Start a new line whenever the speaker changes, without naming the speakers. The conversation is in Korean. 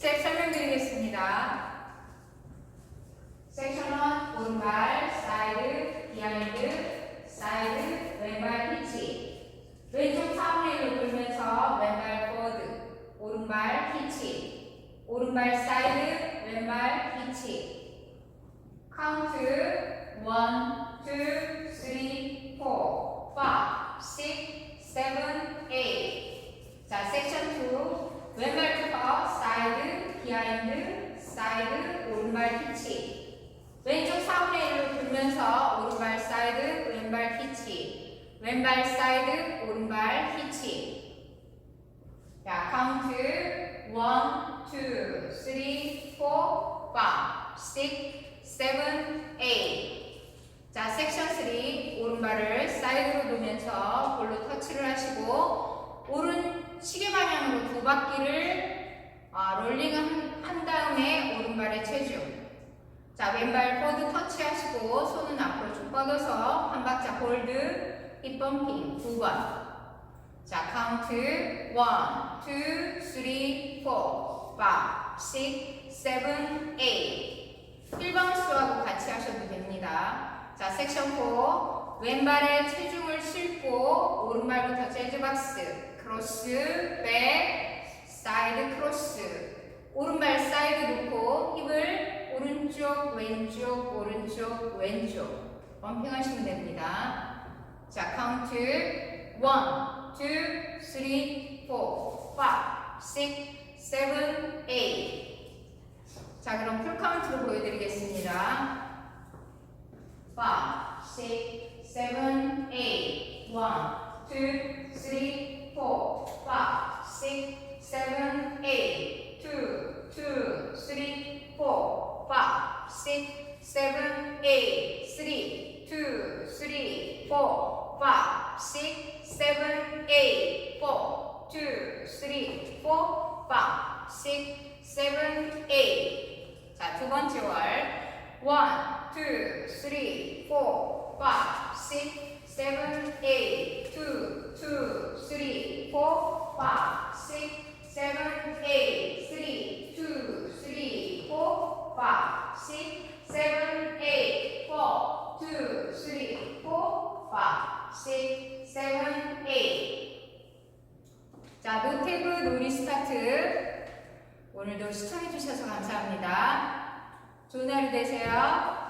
스텝 설명드리겠습니다. 섹션 1 오른발 사이드 비하인드 사이드 왼발 피치 왼쪽 4분의 1로 돌면서 왼발 포워드 오른발 피치 오른발 사이드 왼발 피치 카운트 1, 2, 3, 4, 5, 6, 7, 8 자, 섹션 2 왼발부터 사이드, 비하인드, 사이드, 오른발 피치 왼쪽 4분의 1로 돌면서 오른발 사이드, 왼발 피치 왼발 사이드, 오른발 피치 자, 카운트 1, 2, 3, 4, 5, 6, 7, 8 자, 섹션 3 오른발을 사이드로 돌면서 볼로 터치를 하시고 오른 시계 방향으로 두 바퀴를 롤링 한 다음에 오른발의 체중 자, 왼발 포드 터치하시고 손은 앞으로 쭉 뻗어서 한 박자 홀드 힙 범핑 2번 자, 카운트 1, 2, 3, 4, 5, 6, 7, 8 1바운스하고 같이 하셔도 됩니다. 자, 섹션 4 왼발에 체중을 싣고 오른발부터 재즈박스 크로스, 백, 사이드 크로스 오른발 사이드 놓고 힙을 오른쪽, 왼쪽, 오른쪽, 왼쪽 범핑 하시면 됩니다. 자, 카운트 1, 2, 3, 4, 5, 6, 7, 8 자, 그럼 풀 카운트로 보여드리겠습니다. 5, 6, 7, 8 1, 2, 3, 4, 5, 6, 7, 8 2, 2, 3, 4, 5, 6, 7, 8 3, 2, 3, 4, 5, 6, 7, 8 4, 2, 3, 4, 5, 6, 7, 8 자, 두 번째 월 1, 2, 3, 4, 5, 6, 7, 8 2, 2, 3, 4, 5, 6, 7, 8 3, 2, 3, 4, 5, 6, 7, 8 4, 2, 3, 4, 5, 6, 7, 8 자, 노태그 놀이 스타트 오늘도 시청해주셔서 감사합니다. 좋은 하루 되세요.